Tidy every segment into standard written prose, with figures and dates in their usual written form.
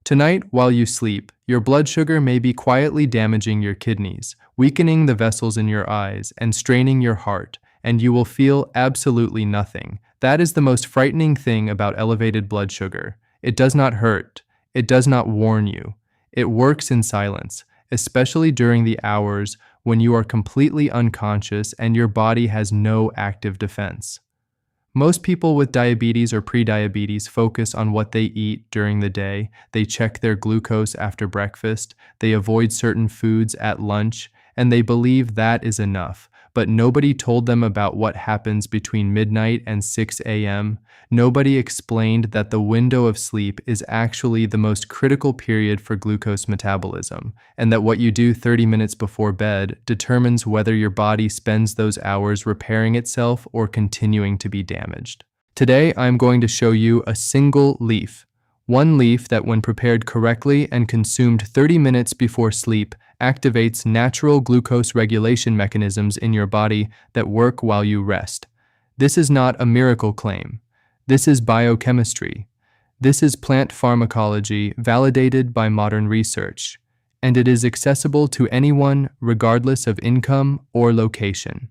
Tonight, while you sleep, your blood sugar may be quietly damaging your kidneys, weakening the vessels in your eyes, and straining your heart, and you will feel absolutely nothing. That is the most frightening thing about elevated blood sugar. It does not hurt. It does not warn you. It works in silence, especially during the hours when you are completely unconscious and your body has no active defense. Most people with diabetes or prediabetes focus on what they eat during the day. They check their glucose after breakfast, they avoid certain foods at lunch, and they believe that is enough. But nobody told them about what happens between midnight and 6 a.m. Nobody explained that the window of sleep is actually the most critical period for glucose metabolism, and that what you do 30 minutes before bed determines whether your body spends those hours repairing itself or continuing to be damaged. Today, I'm going to show you a single leaf. One leaf that, when prepared correctly and consumed 30 minutes before sleep, activates natural glucose regulation mechanisms in your body that work while you rest. This is not a miracle claim. This is biochemistry. This is plant pharmacology validated by modern research, and it is accessible to anyone regardless of income or location.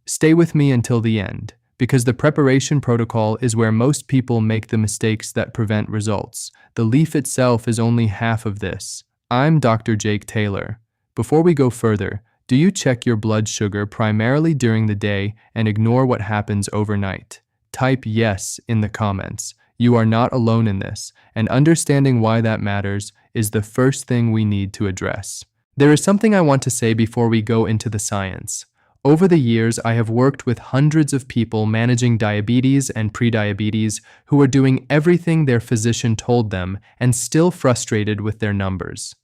Stay with me until the end, because the preparation protocol is where most people make the mistakes that prevent results. The leaf itself is only half of this. I'm Dr. Jake Taylor. Before we go further, do you check your blood sugar primarily during the day and ignore what happens overnight? Type yes in the comments. You are not alone in this, and understanding why that matters is the first thing we need to address. There is something I want to say before we go into the science. Over the years, I have worked with hundreds of people managing diabetes and prediabetes who are doing everything their physician told them and still frustrated with their numbers.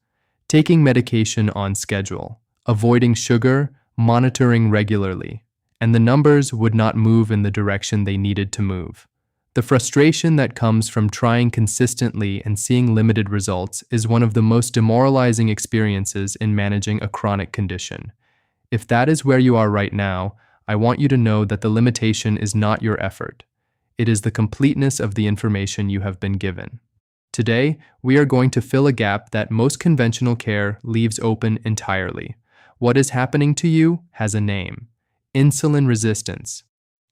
Taking medication on schedule, avoiding sugar, monitoring regularly, and the numbers would not move in the direction they needed to move. The frustration that comes from trying consistently and seeing limited results is one of the most demoralizing experiences in managing a chronic condition. If that is where you are right now, I want you to know that the limitation is not your effort. It is the completeness of the information you have been given. Today, we are going to fill a gap that most conventional care leaves open entirely. What is happening to you has a name: insulin resistance.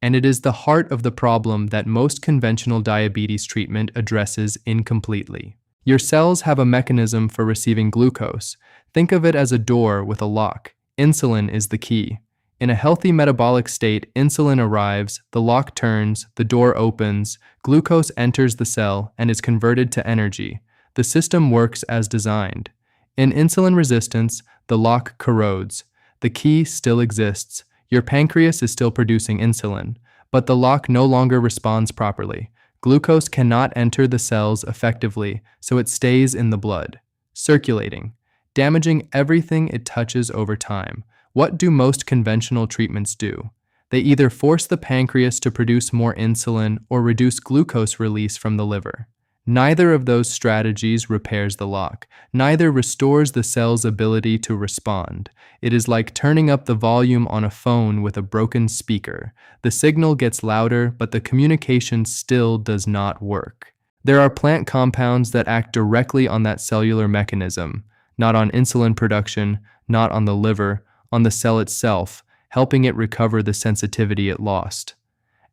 And it is the heart of the problem that most conventional diabetes treatment addresses incompletely. Your cells have a mechanism for receiving glucose. Think of it as a door with a lock. Insulin is the key. In a healthy metabolic state, insulin arrives, the lock turns, the door opens, glucose enters the cell and is converted to energy. The system works as designed. In insulin resistance, the lock corrodes. The key still exists. Your pancreas is still producing insulin, but the lock no longer responds properly. Glucose cannot enter the cells effectively, so it stays in the blood, circulating, damaging everything it touches over time. What do most conventional treatments do? They either force the pancreas to produce more insulin or reduce glucose release from the liver. Neither of those strategies repairs the lock. Neither restores the cell's ability to respond. It is like turning up the volume on a phone with a broken speaker. The signal gets louder, but the communication still does not work. There are plant compounds that act directly on that cellular mechanism, not on insulin production, not on the liver, on the cell itself, helping it recover the sensitivity it lost.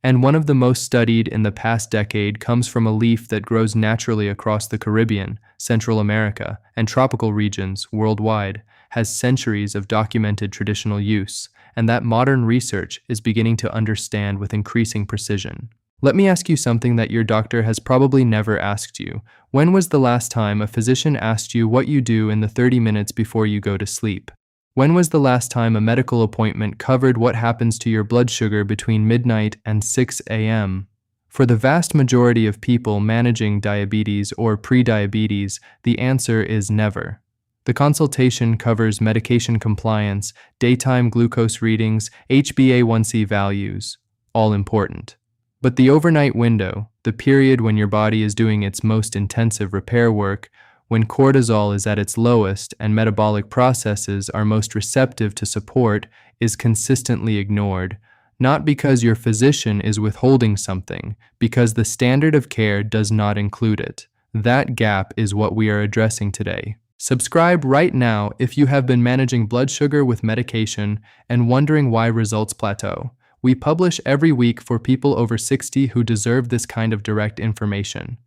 And one of the most studied in the past decade comes from a leaf that grows naturally across the Caribbean, Central America, and tropical regions worldwide, has centuries of documented traditional use, and that modern research is beginning to understand with increasing precision. Let me ask you something that your doctor has probably never asked you. When was the last time a physician asked you what you do in the 30 minutes before you go to sleep? When was the last time a medical appointment covered what happens to your blood sugar between midnight and 6 a.m.? For the vast majority of people managing diabetes or prediabetes, the answer is never. The consultation covers medication compliance, daytime glucose readings, HbA1c values, all important. But the overnight window, the period when your body is doing its most intensive repair work, when cortisol is at its lowest and metabolic processes are most receptive to support, is consistently ignored, not because your physician is withholding something, because the standard of care does not include it. That gap is what we are addressing today. Subscribe right now if you have been managing blood sugar with medication and wondering why results plateau. We publish every week for people over 60 who deserve this kind of direct information.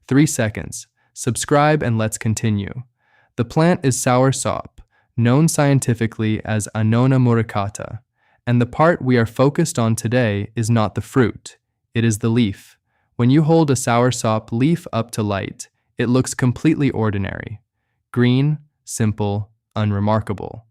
3 seconds. Subscribe and let's continue. The plant is Soursop, known scientifically as Annona muricata, and the part we are focused on today is not the fruit, it is the leaf. When you hold a Soursop leaf up to light, it looks completely ordinary. Green, simple, unremarkable.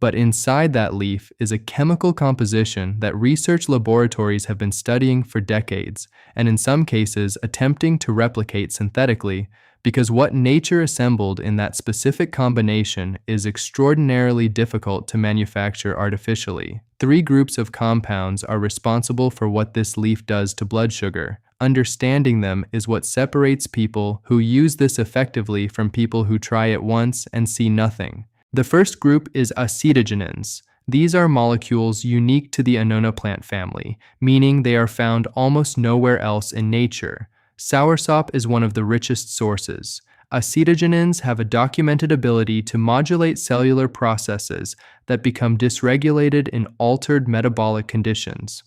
But inside that leaf is a chemical composition that research laboratories have been studying for decades, and in some cases attempting to replicate synthetically, because what nature assembled in that specific combination is extraordinarily difficult to manufacture artificially. 3 groups of compounds are responsible for what this leaf does to blood sugar. Understanding them is what separates people who use this effectively from people who try it once and see nothing. The first group is acetogenins. These are molecules unique to the Annona plant family, meaning they are found almost nowhere else in nature. Soursop is one of the richest sources. Acetogenins have a documented ability to modulate cellular processes that become dysregulated in altered metabolic conditions.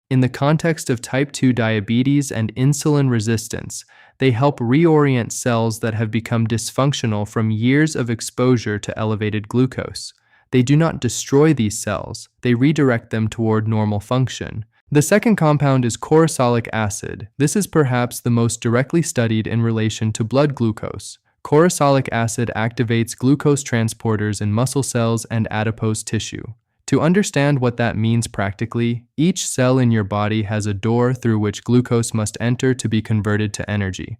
In the context of type 2 diabetes and insulin resistance, they help reorient cells that have become dysfunctional from years of exposure to elevated glucose. They do not destroy these cells, they redirect them toward normal function. The second compound is chloroxylic acid. This is perhaps the most directly studied in relation to blood glucose. Chloroxylic acid activates glucose transporters in muscle cells and adipose tissue. To understand what that means practically, each cell in your body has a door through which glucose must enter to be converted to energy.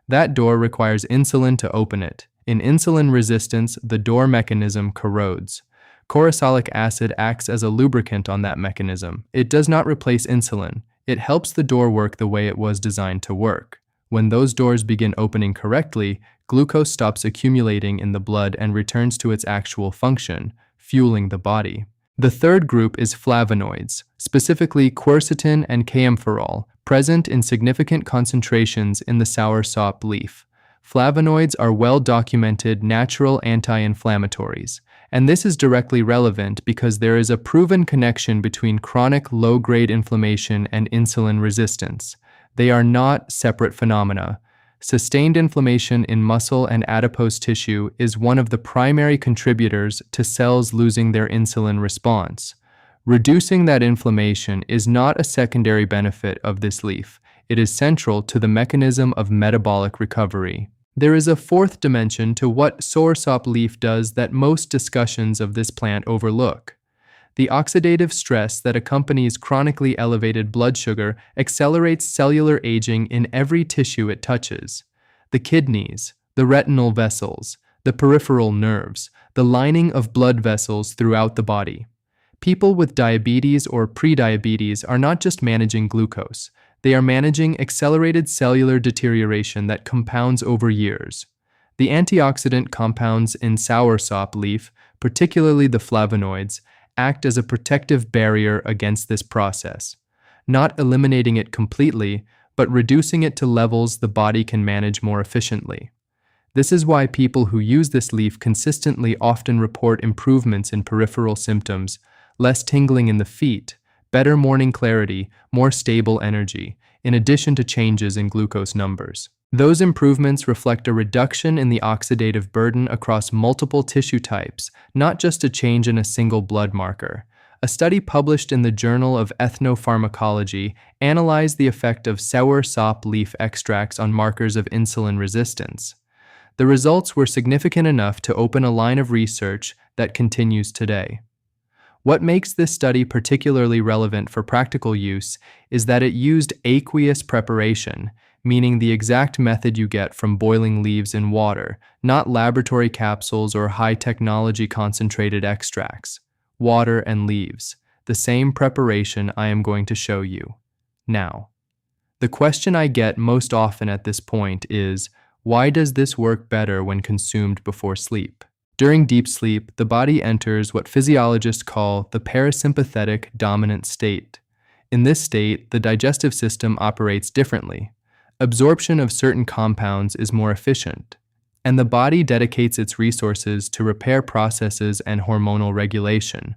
That door requires insulin to open it. In insulin resistance, the door mechanism corrodes. Chloroxylic acid acts as a lubricant on that mechanism. It does not replace insulin. It helps the door work the way it was designed to work. When those doors begin opening correctly, glucose stops accumulating in the blood and returns to its actual function, fueling the body. The third group is flavonoids, specifically quercetin and kaempferol, present in significant concentrations in the Soursop leaf. Flavonoids are well-documented natural anti-inflammatories, and this is directly relevant because there is a proven connection between chronic low-grade inflammation and insulin resistance. They are not separate phenomena. Sustained inflammation in muscle and adipose tissue is one of the primary contributors to cells losing their insulin response. Reducing that inflammation is not a secondary benefit of this leaf. It is central to the mechanism of metabolic recovery. There is a fourth dimension to what Soursop leaf does that most discussions of this plant overlook. The oxidative stress that accompanies chronically elevated blood sugar accelerates cellular aging in every tissue it touches. The kidneys, the retinal vessels, the peripheral nerves, the lining of blood vessels throughout the body. People with diabetes or prediabetes are not just managing glucose. They are managing accelerated cellular deterioration that compounds over years. The antioxidant compounds in Soursop leaf, particularly the flavonoids, act as a protective barrier against this process, not eliminating it completely, but reducing it to levels the body can manage more efficiently. This is why people who use this leaf consistently often report improvements in peripheral symptoms, less tingling in the feet, better morning clarity, more stable energy, in addition to changes in glucose numbers. Those improvements reflect a reduction in the oxidative burden across multiple tissue types, not just a change in a single blood marker. A study published in the Journal of Ethnopharmacology analyzed the effect of Soursop leaf extracts on markers of insulin resistance. The results were significant enough to open a line of research that continues today. What makes this study particularly relevant for practical use is that it used aqueous preparation, meaning the exact method you get from boiling leaves in water, not laboratory capsules or high-technology concentrated extracts. Water and leaves, the same preparation I am going to show you now. The question I get most often at this point is, why does this work better when consumed before sleep? During deep sleep, the body enters what physiologists call the parasympathetic dominant state. In this state, the digestive system operates differently. Absorption of certain compounds is more efficient, and the body dedicates its resources to repair processes and hormonal regulation.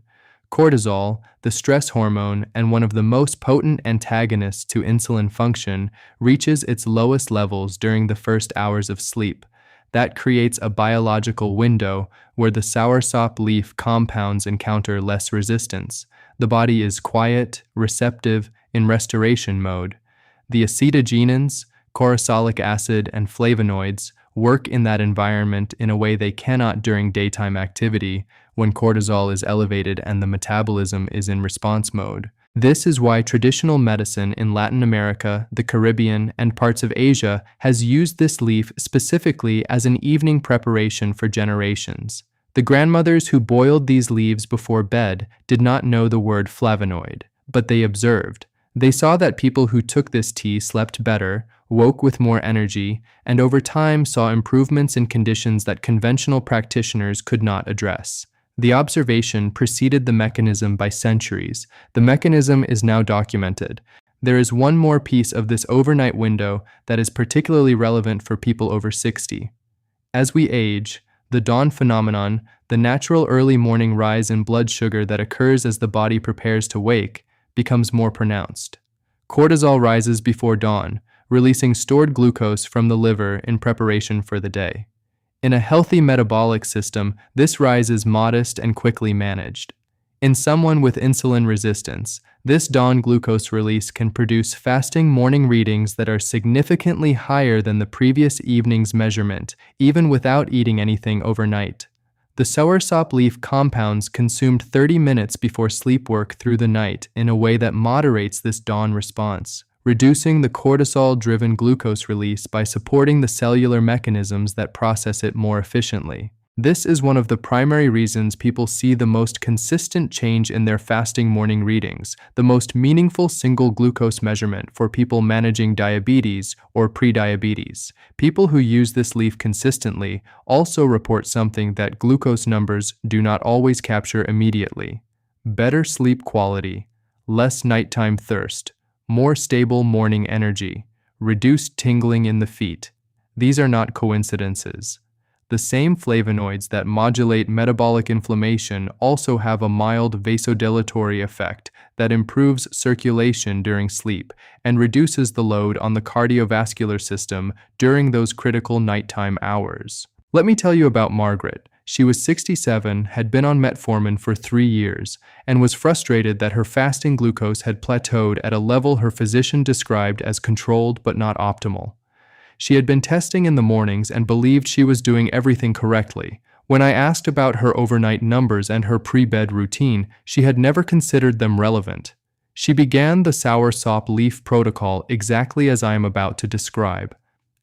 Cortisol, the stress hormone and one of the most potent antagonists to insulin function, reaches its lowest levels during the first hours of sleep. That creates a biological window where the soursop leaf compounds encounter less resistance. The body is quiet, receptive, in restoration mode. The acetogenins, corosolic acid, and flavonoids work in that environment in a way they cannot during daytime activity when cortisol is elevated and the metabolism is in response mode. This is why traditional medicine in Latin America, the Caribbean, and parts of Asia has used this leaf specifically as an evening preparation for generations. The grandmothers who boiled these leaves before bed did not know the word flavonoid, but they observed. They saw that people who took this tea slept better, woke with more energy, and over time saw improvements in conditions that conventional practitioners could not address. The observation preceded the mechanism by centuries. The mechanism is now documented. There is one more piece of this overnight window that is particularly relevant for people over 60. As we age, the dawn phenomenon, the natural early morning rise in blood sugar that occurs as the body prepares to wake, becomes more pronounced. Cortisol rises before dawn, releasing stored glucose from the liver in preparation for the day. In a healthy metabolic system, this rise is modest and quickly managed. In someone with insulin resistance, this dawn glucose release can produce fasting morning readings that are significantly higher than the previous evening's measurement, even without eating anything overnight. The soursop leaf compounds consumed 30 minutes before sleep work through the night in a way that moderates this dawn response, reducing the cortisol-driven glucose release by supporting the cellular mechanisms that process it more efficiently. This is one of the primary reasons people see the most consistent change in their fasting morning readings, the most meaningful single glucose measurement for people managing diabetes or prediabetes. People who use this leaf consistently also report something that glucose numbers do not always capture immediately: better sleep quality, less nighttime thirst, more stable morning energy, reduced tingling in the feet. These are not coincidences. The same flavonoids that modulate metabolic inflammation also have a mild vasodilatory effect that improves circulation during sleep and reduces the load on the cardiovascular system during those critical nighttime hours. Let me tell you about Margaret. She was 67, had been on metformin for 3 years, and was frustrated that her fasting glucose had plateaued at a level her physician described as controlled but not optimal. She had been testing in the mornings and believed she was doing everything correctly. When I asked about her overnight numbers and her pre-bed routine, she had never considered them relevant. She began the soursop leaf protocol exactly as I am about to describe.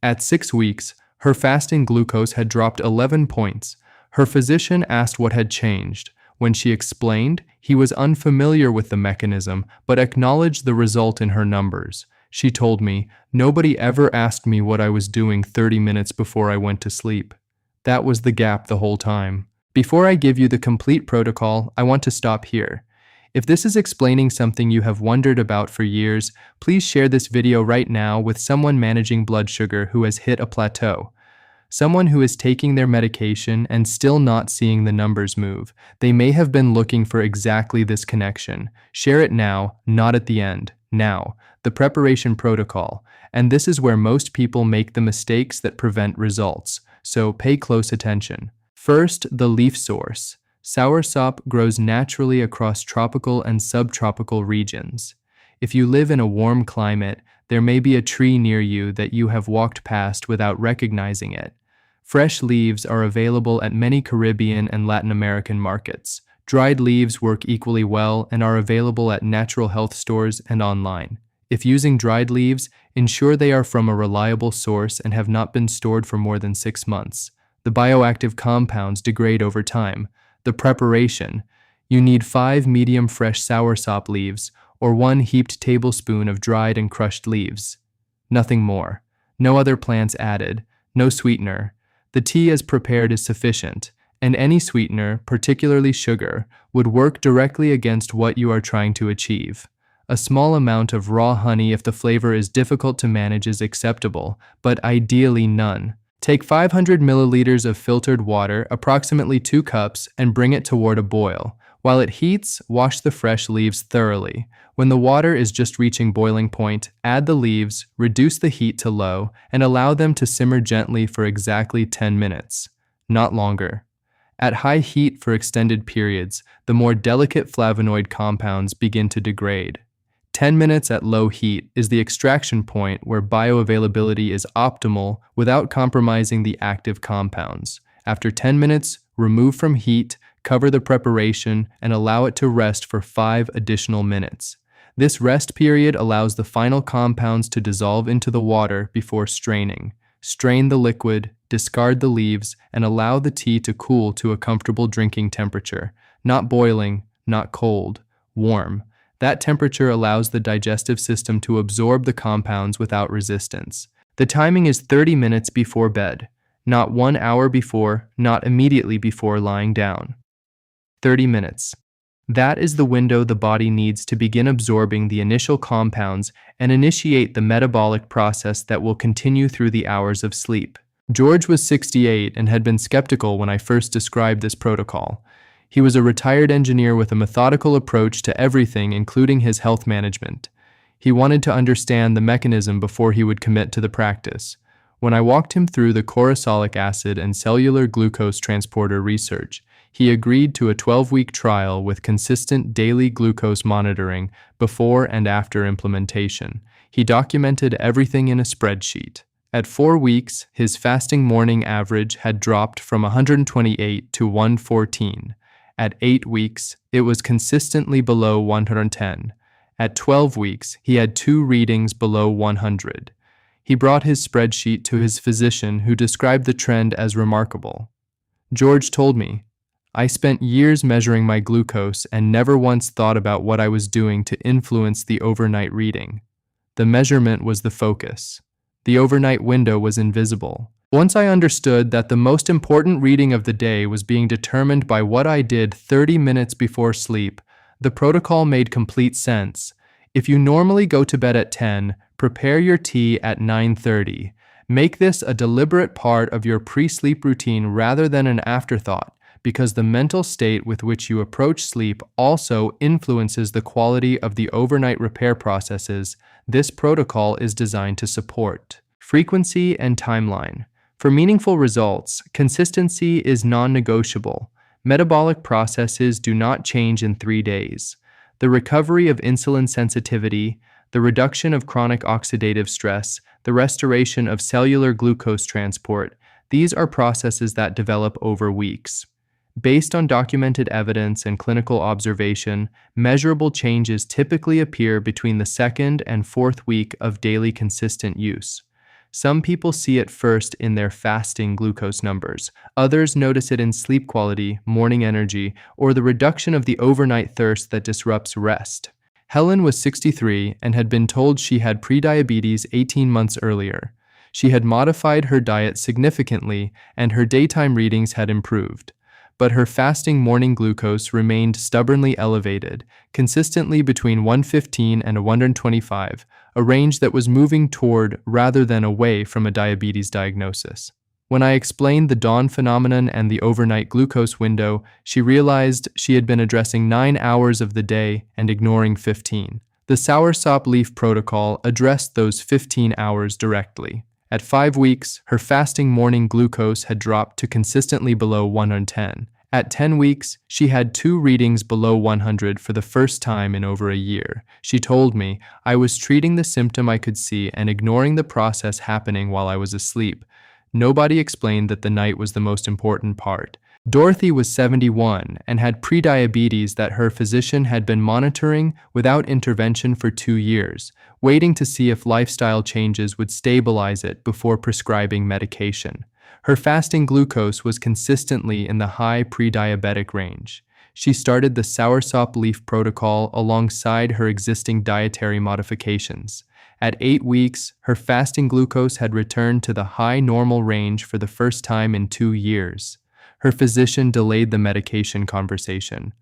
At 6 weeks, her fasting glucose had dropped 11 points. Her physician asked what had changed. When she explained, he was unfamiliar with the mechanism, but acknowledged the result in her numbers. She told me, "Nobody ever asked me what I was doing 30 minutes before I went to sleep." That was the gap the whole time. Before I give you the complete protocol, I want to stop here. If this is explaining something you have wondered about for years, please share this video right now with someone managing blood sugar who has hit a plateau. Someone who is taking their medication and still not seeing the numbers move. They may have been looking for exactly this connection. Share it now, not at the end. Now, the preparation protocol. And this is where most people make the mistakes that prevent results. So pay close attention. First, the leaf source. Soursop grows naturally across tropical and subtropical regions. If you live in a warm climate, there may be a tree near you that you have walked past without recognizing it. Fresh leaves are available at many Caribbean and Latin American markets. Dried leaves work equally well and are available at natural health stores and online. If using dried leaves, ensure they are from a reliable source and have not been stored for more than 6 months. The bioactive compounds degrade over time. The preparation. You need 5 medium fresh soursop leaves or 1 heaped tablespoon of dried and crushed leaves. Nothing more. No other plants added. No sweetener. The tea as prepared is sufficient, and any sweetener, particularly sugar, would work directly against what you are trying to achieve. A small amount of raw honey if the flavor is difficult to manage is acceptable, but ideally none. Take 500 milliliters of filtered water, approximately 2 cups, and bring it toward a boil. While it heats, wash the fresh leaves thoroughly. When the water is just reaching boiling point, add the leaves, reduce the heat to low, and allow them to simmer gently for exactly 10 minutes, not longer. At high heat for extended periods, the more delicate flavonoid compounds begin to degrade. 10 minutes at low heat is the extraction point where bioavailability is optimal without compromising the active compounds. After 10 minutes, remove from heat, cover the preparation, and allow it to rest for 5 additional minutes. This rest period allows the final compounds to dissolve into the water before straining. Strain the liquid, discard the leaves, and allow the tea to cool to a comfortable drinking temperature. Not boiling, not cold, warm. That temperature allows the digestive system to absorb the compounds without resistance. The timing is 30 minutes before bed, not 1 hour before, not immediately before lying down. 30 minutes. That is the window the body needs to begin absorbing the initial compounds and initiate the metabolic process that will continue through the hours of sleep. George was 68 and had been skeptical when I first described this protocol. He was a retired engineer with a methodical approach to everything, including his health management. He wanted to understand the mechanism before he would commit to the practice. When I walked him through the corosolic acid and cellular glucose transporter research, he agreed to a 12-week trial with consistent daily glucose monitoring before and after implementation. He documented everything in a spreadsheet. At 4 weeks, his fasting morning average had dropped from 128 to 114. At 8 weeks, it was consistently below 110. At 12 weeks, he had 2 readings below 100. He brought his spreadsheet to his physician, who described the trend as remarkable. George told me, "I spent years measuring my glucose and never once thought about what I was doing to influence the overnight reading. The measurement was the focus. The overnight window was invisible. Once I understood that the most important reading of the day was being determined by what I did 30 minutes before sleep, the protocol made complete sense. If you normally go to bed at 10, prepare your tea at 9:30. Make this a deliberate part of your pre-sleep routine rather than an afterthought, because the mental state with which you approach sleep also influences the quality of the overnight repair processes this protocol is designed to support." Frequency and timeline. For meaningful results, consistency is non-negotiable. Metabolic processes do not change in 3 days. The recovery of insulin sensitivity, the reduction of chronic oxidative stress, the restoration of cellular glucose transport, these are processes that develop over weeks. Based on documented evidence and clinical observation, measurable changes typically appear between the 2nd and 4th week of daily consistent use. Some people see it first in their fasting glucose numbers. Others notice it in sleep quality, morning energy, or the reduction of the overnight thirst that disrupts rest. Helen was 63 and had been told she had prediabetes 18 months earlier. She had modified her diet significantly and her daytime readings had improved. But her fasting morning glucose remained stubbornly elevated, consistently between 115 and 125, a range that was moving toward rather than away from a diabetes diagnosis. When I explained the dawn phenomenon and the overnight glucose window, she realized she had been addressing 9 hours of the day and ignoring 15. The Soursop leaf protocol addressed those 15 hours directly. At 5 weeks, her fasting morning glucose had dropped to consistently below 110. At 10 weeks, she had 2 readings below 100 for the first time in over a year. She told me, "I was treating the symptom I could see and ignoring the process happening while I was asleep." Nobody explained that the night was the most important part. Dorothy was 71 and had prediabetes that her physician had been monitoring without intervention for 2 years, waiting to see if lifestyle changes would stabilize it before prescribing medication. Her fasting glucose was consistently in the high pre-diabetic range. She started the Soursop leaf protocol alongside her existing dietary modifications. At 8 weeks, her fasting glucose had returned to the high normal range for the first time in 2 years. Her physician delayed the medication conversation.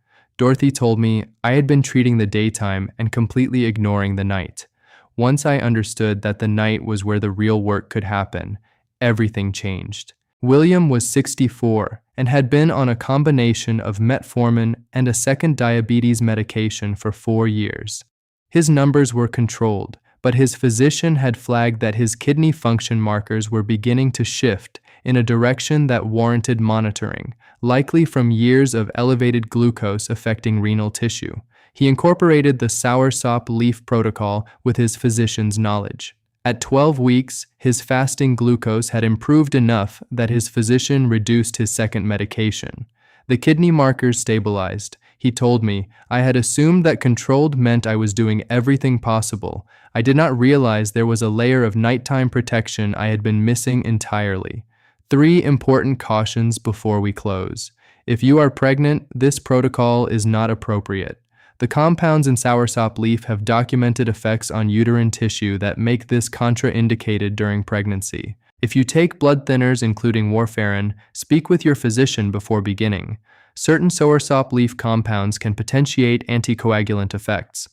Dorothy told me I had been treating the daytime and completely ignoring the night. Once I understood that the night was where the real work could happen, everything changed. William was 64 and had been on a combination of metformin and a second diabetes medication for 4 years. His numbers were controlled, but his physician had flagged that his kidney function markers were beginning to shift in a direction that warranted monitoring, likely from years of elevated glucose affecting renal tissue. He incorporated the Soursop leaf protocol with his physician's knowledge. At 12 weeks, his fasting glucose had improved enough that his physician reduced his second medication. The kidney markers stabilized. He told me, I had assumed that controlled meant I was doing everything possible. I did not realize there was a layer of nighttime protection I had been missing entirely. 3 important cautions before we close. If you are pregnant, this protocol is not appropriate. The compounds in Soursop leaf have documented effects on uterine tissue that make this contraindicated during pregnancy. If you take blood thinners including warfarin, speak with your physician before beginning. Certain Soursop leaf compounds can potentiate anticoagulant effects.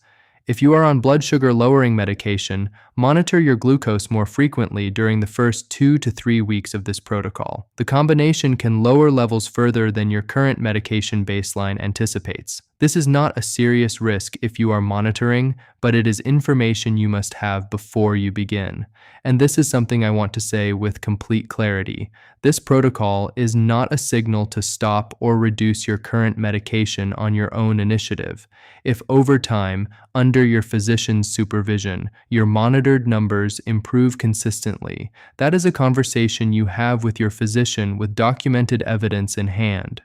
If you are on blood sugar lowering medication, monitor your glucose more frequently during the first 2 to 3 weeks of this protocol. The combination can lower levels further than your current medication baseline anticipates. This is not a serious risk if you are monitoring, but it is information you must have before you begin. And this is something I want to say with complete clarity. This protocol is not a signal to stop or reduce your current medication on your own initiative. If over time, under your physician's supervision, your monitored numbers improve consistently, that is a conversation you have with your physician with documented evidence in hand.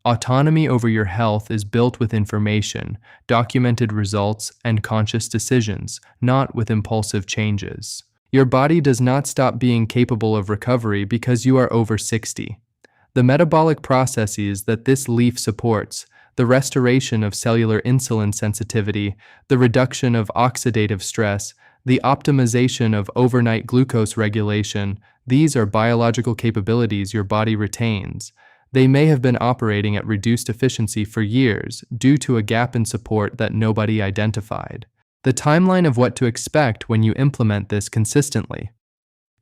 Autonomy over your health is built with information, documented results, and conscious decisions, not with impulsive changes. Your body does not stop being capable of recovery because you are over 60. The metabolic processes that this leaf supports, the restoration of cellular insulin sensitivity, the reduction of oxidative stress, the optimization of overnight glucose regulation, these are biological capabilities your body retains. They may have been operating at reduced efficiency for years due to a gap in support that nobody identified. The timeline of what to expect when you implement this consistently.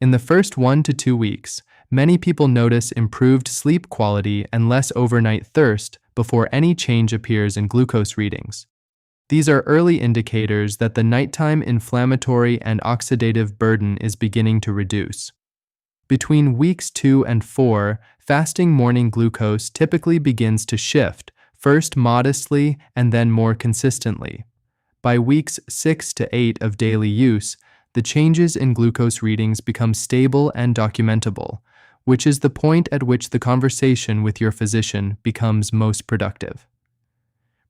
In the first 1 to 2 weeks, many people notice improved sleep quality and less overnight thirst before any change appears in glucose readings. These are early indicators that the nighttime inflammatory and oxidative burden is beginning to reduce. Between weeks 2 and 4, fasting morning glucose typically begins to shift, first modestly and then more consistently. By weeks 6 to 8 of daily use, the changes in glucose readings become stable and documentable, which is the point at which the conversation with your physician becomes most productive.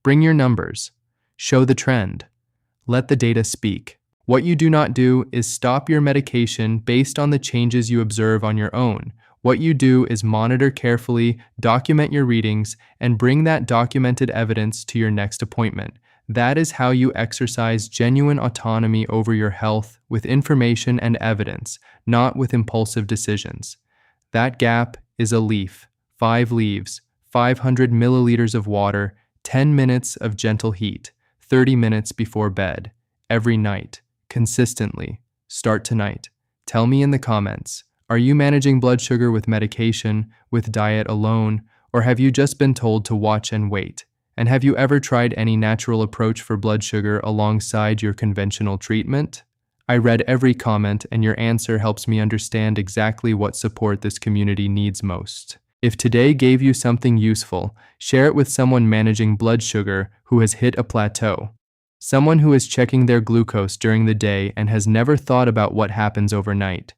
Bring your numbers. Show the trend. Let the data speak. What you do not do is stop your medication based on the changes you observe on your own. What you do is monitor carefully, document your readings, and bring that documented evidence to your next appointment. That is how you exercise genuine autonomy over your health with information and evidence, not with impulsive decisions. That gap is a leaf, 5 leaves, 500 milliliters of water, 10 minutes of gentle heat, 30 minutes before bed, every night, consistently. Start tonight. Tell me in the comments, are you managing blood sugar with medication, with diet alone, or have you just been told to watch and wait? And have you ever tried any natural approach for blood sugar alongside your conventional treatment? I read every comment, and your answer helps me understand exactly what support this community needs most. If today gave you something useful, share it with someone managing blood sugar who has hit a plateau. Someone who is checking their glucose during the day and has never thought about what happens overnight.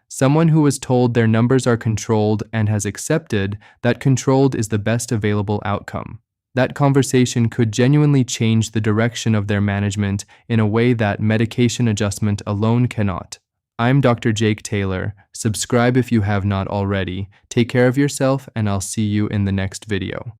Someone who was told their numbers are controlled and has accepted that controlled is the best available outcome. That conversation could genuinely change the direction of their management in a way that medication adjustment alone cannot. I'm Dr. Jake Taylor. Subscribe if you have not already. Take care of yourself, and I'll see you in the next video.